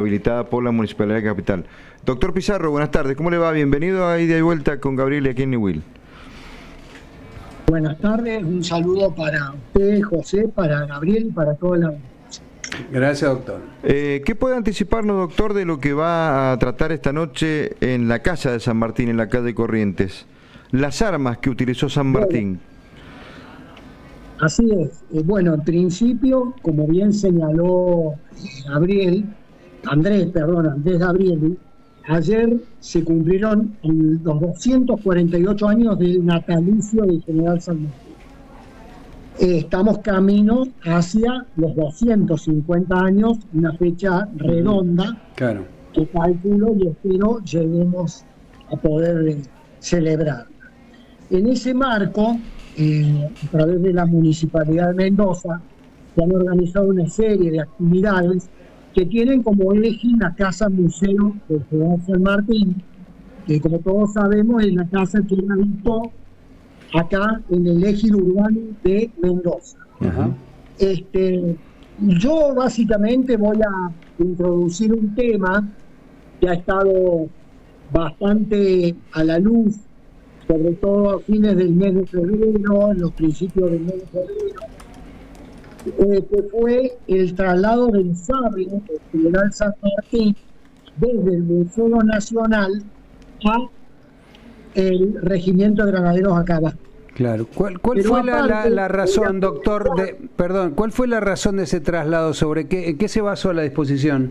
habilitada por la Municipalidad de Capital. Doctor Pizarro, buenas tardes, ¿cómo le va? Bienvenido a Ida y Vuelta con Gabriel aquí en Newell. Buenas tardes, un saludo para usted, José, para Gabriel y para toda la... Gracias, doctor. ¿Qué puede anticiparnos, doctor, de lo que va a tratar esta noche en la casa de San Martín, en la calle Corrientes? Las armas que utilizó San Martín. Así es. Bueno, en principio, como bien señaló Andrés Gabrieli, ayer se cumplieron los 248 años del natalicio del general San Martín. Estamos camino hacia los 250 años, una fecha redonda, claro, que calculo y espero lleguemos a poder celebrar. En ese marco, a través de la Municipalidad de Mendoza, se han organizado una serie de actividades que tienen como eje la Casa Museo del General San Martín, que como todos sabemos es la casa que habitó acá en el ejido urbano de Mendoza. Ajá. Yo básicamente voy a introducir un tema que ha estado bastante a la luz, sobre todo a fines del mes de febrero, en los principios del mes de febrero, que fue el traslado del sable del general San Martín desde el Museo Nacional a el Regimiento de Granaderos Acabajo. Claro. ¿Cuál fue la razón, doctor? ¿Cuál fue la razón de ese traslado? ¿En qué se basó la disposición?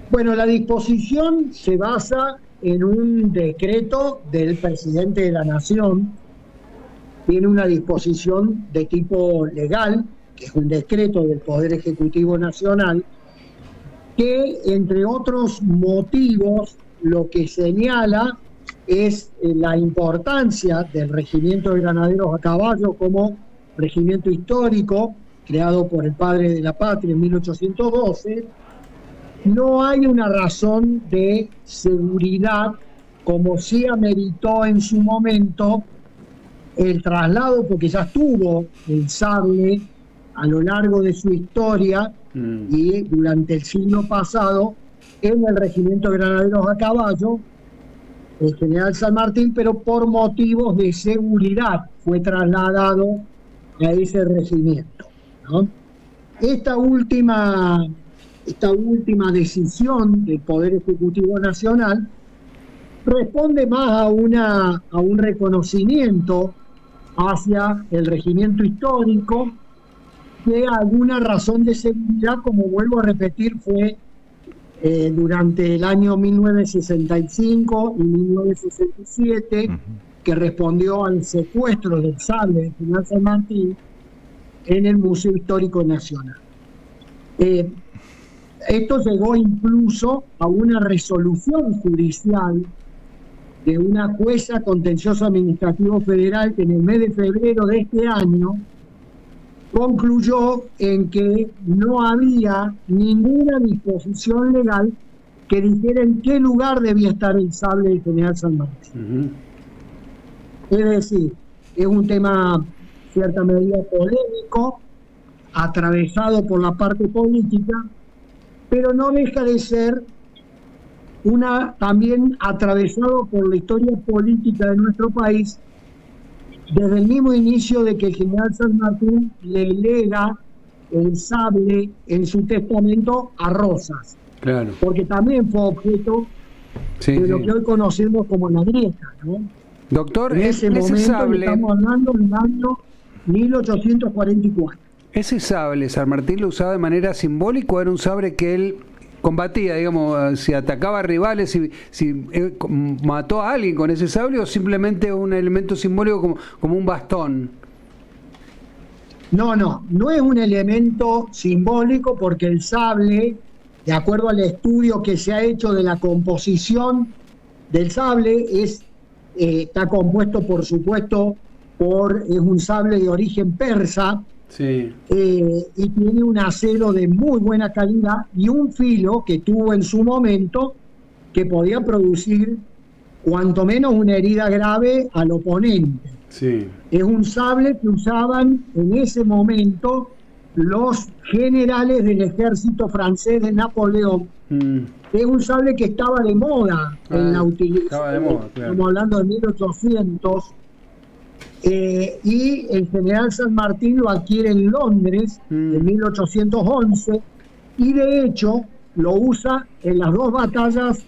Bueno, la disposición se basa en un decreto del presidente de la Nación. Tiene una disposición de tipo legal, que es un decreto del Poder Ejecutivo Nacional, que, entre otros motivos, lo que señala es la importancia del Regimiento de Granaderos a Caballo como regimiento histórico, creado por el padre de la patria en 1812. No hay una razón de seguridad, como sí ameritó en su momento el traslado, porque ya estuvo el sable a lo largo de su historia y durante el siglo pasado en el Regimiento de Granaderos a Caballo, el general San Martín, pero por motivos de seguridad fue trasladado a ese regimiento, ¿no? Esta última decisión del Poder Ejecutivo Nacional responde más a un reconocimiento hacia el regimiento histórico que alguna razón de seguridad, como vuelvo a repetir, fue durante el año 1965 y 1967, que respondió al secuestro del sable del general San Martín en el Museo Histórico Nacional. Esto llegó incluso a una resolución judicial de una jueza contencioso administrativo federal que en el mes de febrero de este año concluyó en que no había ninguna disposición legal que dijera en qué lugar debía estar el sable del general San Martín. Es decir, es un tema en cierta medida polémico, atravesado por la parte política, pero no deja de ser también atravesado por la historia política de nuestro país, desde el mismo inicio de que el general San Martín le lega el sable en su testamento a Rosas. Claro. Porque también fue objeto de lo que hoy conocemos como la grieta, ¿no? Doctor, en ese momento sable, estamos hablando del año 1844. ¿Ese sable San Martín lo usaba de manera simbólica o era un sable que él combatía, digamos, si atacaba a rivales, si mató a alguien con ese sable, o simplemente un elemento simbólico como un bastón? No es un elemento simbólico, porque el sable, de acuerdo al estudio que se ha hecho de la composición del sable, está compuesto, por supuesto, es un sable de origen persa. Sí. Y tiene un acero de muy buena calidad y un filo que tuvo en su momento que podía producir cuanto menos una herida grave al oponente. Sí. Es un sable que usaban en ese momento los generales del ejército francés de Napoleón. Es un sable que estaba de moda en la utilización. Estaba de moda, claro. Estamos hablando de 1800. Y el general San Martín lo adquiere en Londres en 1811 y de hecho lo usa en las dos batallas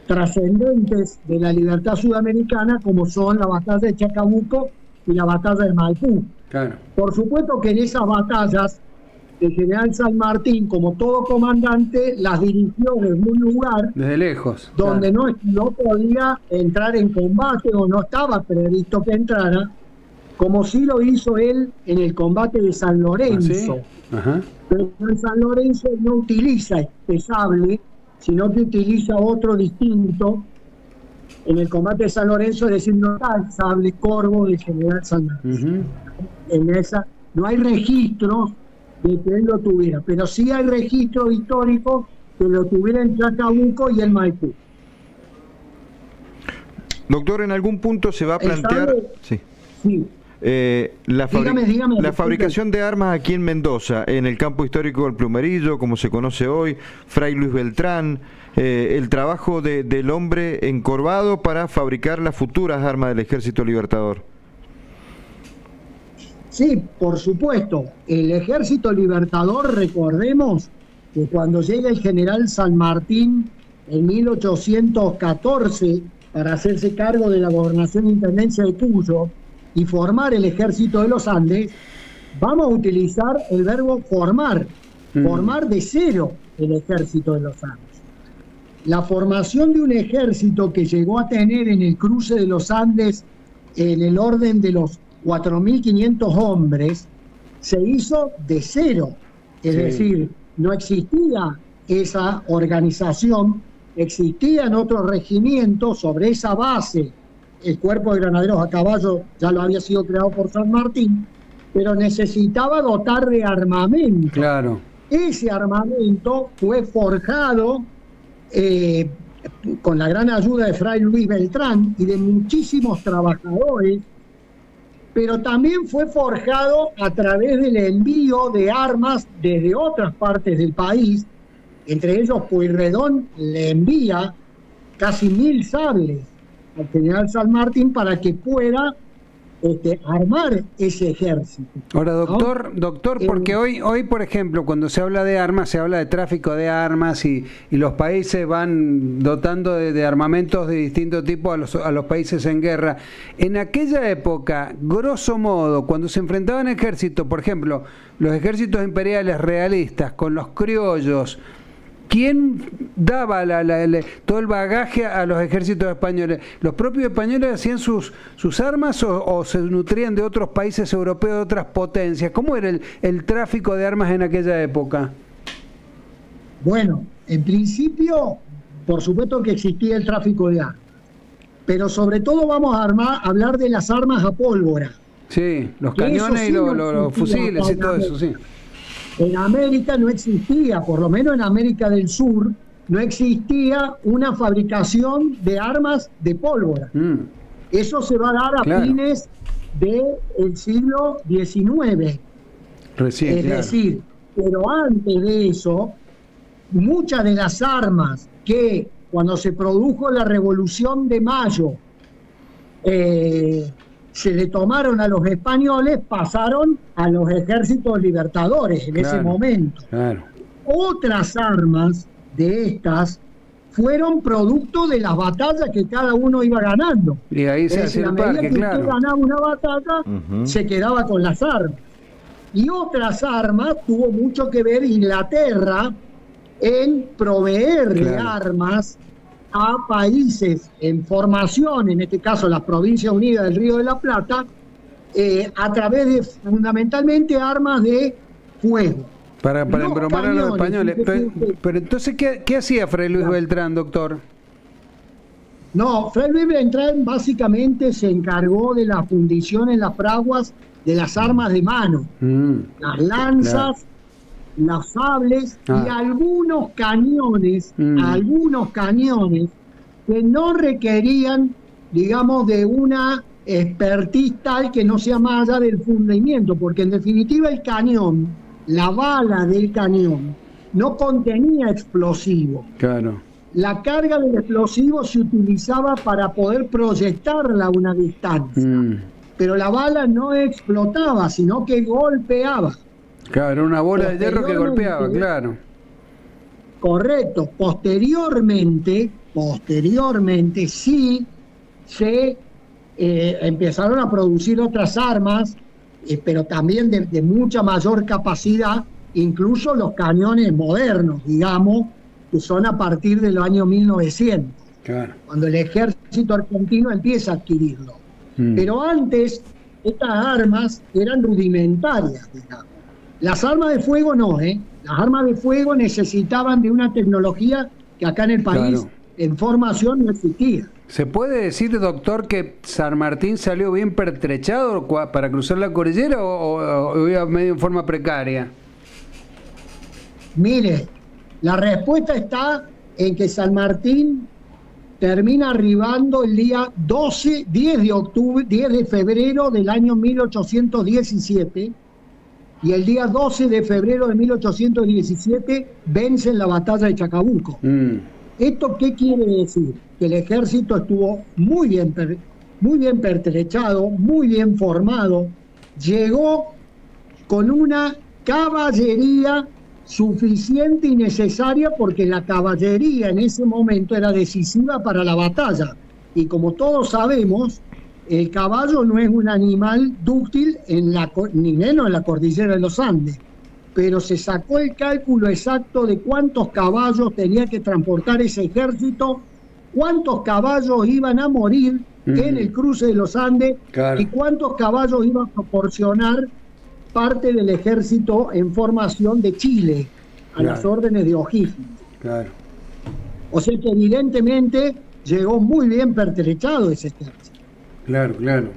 trascendentes de la libertad sudamericana, como son la batalla de Chacabuco y la batalla de Maipú. Claro. Por supuesto que en esas batallas el general San Martín, como todo comandante, las dirigió desde un lugar desde lejos, donde no podía entrar en combate o no estaba previsto que entrara, como sí lo hizo él en el combate de San Lorenzo. ¿Ah, sí? Ajá. Pero en San Lorenzo no utiliza este sable, sino que utiliza otro distinto. En el combate de San Lorenzo, es decir, no está el sable corvo del general San Martín. En esa no hay registros de que él lo tuviera, pero sí hay registros históricos que lo tuviera en Chacabuco y en Maipú. Doctor, en algún punto se va a plantear... Sí. Dígame, la fabricación de armas aquí en Mendoza, en el campo histórico del Plumerillo, como se conoce hoy, Fray Luis Beltrán, el trabajo del hombre encorvado para fabricar las futuras armas del Ejército Libertador. Sí, por supuesto. El Ejército Libertador, recordemos que cuando llega el general San Martín en 1814 para hacerse cargo de la gobernación e intendencia de Cuyo y formar el Ejército de los Andes, vamos a utilizar el verbo formar, formar de cero el Ejército de los Andes. La formación de un ejército que llegó a tener en el cruce de los Andes en el orden de los 4.500 hombres, se hizo de cero, es decir, no existía esa organización, existían otros regimientos sobre esa base. El cuerpo de granaderos a caballo ya lo había sido creado por San Martín, pero necesitaba dotar de armamento. Claro. Ese armamento fue forjado con la gran ayuda de Fray Luis Beltrán y de muchísimos trabajadores, pero también fue forjado a través del envío de armas desde otras partes del país. Entre ellos, Pueyrredón le envía casi 1.000 sables al general San Martín para que pueda armar ese ejército. Ahora, doctor, porque hoy, por ejemplo, cuando se habla de armas, se habla de tráfico de armas y los países van dotando de armamentos de distinto tipo a los países en guerra. En aquella época, grosso modo, cuando se enfrentaban ejércitos, por ejemplo, los ejércitos imperiales realistas con los criollos, ¿quién daba todo el bagaje a los ejércitos españoles? ¿Los propios españoles hacían sus armas o se nutrían de otros países europeos, de otras potencias? ¿Cómo era el tráfico de armas en aquella época? Bueno, en principio, por supuesto que existía el tráfico de armas, pero sobre todo vamos a hablar de las armas a pólvora. Sí, los cañones y los fusiles y todo eso, sí. En América no existía, por lo menos en América del Sur, no existía una fabricación de armas de pólvora. Eso se va a dar a fines del siglo XIX. Recién, es decir, pero antes de eso, muchas de las armas que cuando se produjo la Revolución de Mayo se le tomaron a los españoles, pasaron a los ejércitos libertadores en ese momento. Claro. Otras armas de estas fueron producto de las batallas que cada uno iba ganando. Y ahí se hace el parque, claro. Usted ganaba una batalla, se quedaba con las armas. Y otras armas tuvo mucho que ver Inglaterra en proveerle armas a países en formación, en este caso las Provincias Unidas del Río de la Plata, a través de fundamentalmente armas de fuego. Para embromar a los españoles. Pero entonces, ¿qué hacía Fray Luis Beltrán, doctor? No, Fray Luis Beltrán básicamente se encargó de la fundición en las fraguas de las armas de mano, las lanzas, los sables y algunos cañones que no requerían, digamos, de una expertise tal que no sea más allá del fundimiento, porque en definitiva el cañón, la bala del cañón no contenía explosivo. Claro. La carga del explosivo se utilizaba para poder proyectarla a una distancia, pero la bala no explotaba, sino que golpeaba. Claro, era una bola de hierro que golpeaba, claro. Correcto. Posteriormente sí se empezaron a producir otras armas, pero también de mucha mayor capacidad, incluso los cañones modernos, digamos, que son a partir del año 1900, claro, cuando el ejército argentino empieza a adquirirlo. Pero antes, estas armas eran rudimentarias, digamos. Las armas de fuego no, Las armas de fuego necesitaban de una tecnología que acá en el país, claro, en formación no existía. ¿Se puede decir, doctor, que San Martín salió bien pertrechado para cruzar la cordillera o iba medio en forma precaria? Mire, la respuesta está en que San Martín termina arribando el día 10 de febrero del año 1817, y el día 12 de febrero de 1817 vence en la batalla de Chacabuco. ¿Esto qué quiere decir? Que el ejército estuvo muy bien pertrechado, muy bien formado, llegó con una caballería suficiente y necesaria, porque la caballería en ese momento era decisiva para la batalla. Y como todos sabemos, el caballo no es un animal dúctil, ni menos en la cordillera de los Andes. Pero se sacó el cálculo exacto de cuántos caballos tenía que transportar ese ejército, cuántos caballos iban a morir en el cruce de los Andes, claro, y cuántos caballos iban a proporcionar parte del ejército en formación de Chile, a claro, las órdenes de O'Higgins. Claro. O sea que evidentemente llegó muy bien pertrechado ese ejército. Claro, claro.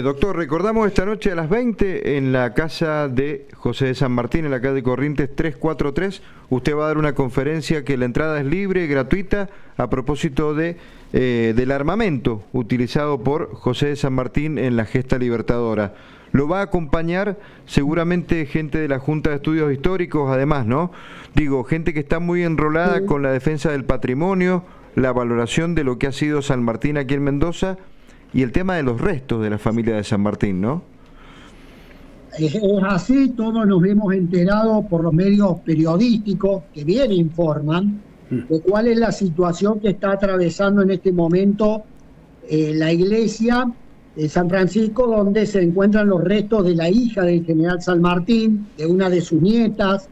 Doctor, recordamos esta noche a las 20 en la casa de José de San Martín, en la calle Corrientes 343. Usted va a dar una conferencia que la entrada es libre, gratuita, a propósito del armamento utilizado por José de San Martín en la gesta libertadora. Lo va a acompañar seguramente gente de la Junta de Estudios Históricos, además, ¿no? Digo, gente que está muy enrolada con la defensa del patrimonio, la valoración de lo que ha sido San Martín aquí en Mendoza, y el tema de los restos de la familia de San Martín, ¿no? Es así, todos nos hemos enterado por los medios periodísticos que bien informan de cuál es la situación que está atravesando en este momento la iglesia de San Francisco, donde se encuentran los restos de la hija del general San Martín, de una de sus nietas,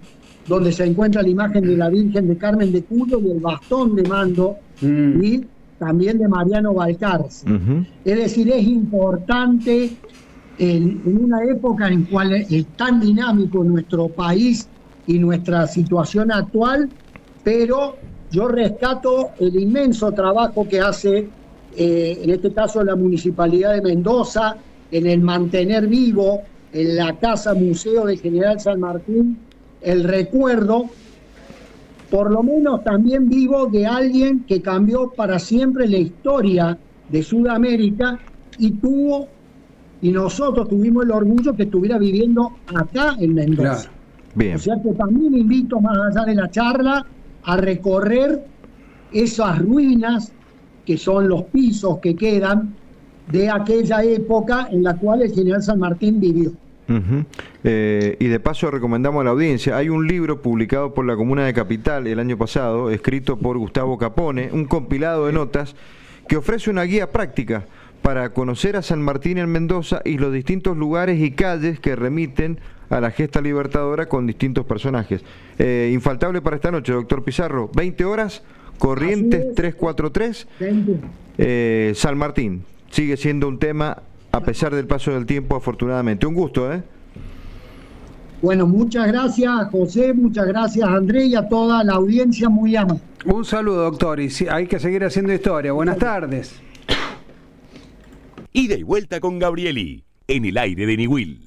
donde se encuentra la imagen de la Virgen de Carmen de Cuyo y el bastón de mando, y también de Mariano Balcarce. Es decir, es importante en una época en la cual es tan dinámico nuestro país y nuestra situación actual, pero yo rescato el inmenso trabajo que hace, en este caso, la Municipalidad de Mendoza, en el mantener vivo en la Casa Museo del General San Martín el recuerdo, por lo menos también vivo, de alguien que cambió para siempre la historia de Sudamérica y nosotros tuvimos el orgullo que estuviera viviendo acá en Mendoza. Claro. Bien. O sea que también invito, más allá de la charla, a recorrer esas ruinas que son los pisos que quedan de aquella época en la cual el general San Martín vivió. Y de paso recomendamos a la audiencia, hay un libro publicado por la Comuna de Capital el año pasado, escrito por Gustavo Capone, un compilado de notas que ofrece una guía práctica para conocer a San Martín en Mendoza y los distintos lugares y calles que remiten a la gesta libertadora con distintos personajes. Infaltable para esta noche, doctor Pizarro, 20 horas, Corrientes 343, San Martín. Sigue siendo un tema a pesar del paso del tiempo, afortunadamente. Un gusto, ¿eh? Bueno, muchas gracias, José, muchas gracias, Andrés, y a toda la audiencia muy amable. Un saludo, doctor, y hay que seguir haciendo historia. Buenas tardes. Ida y vuelta con Gabrieli, en el aire de Niwil.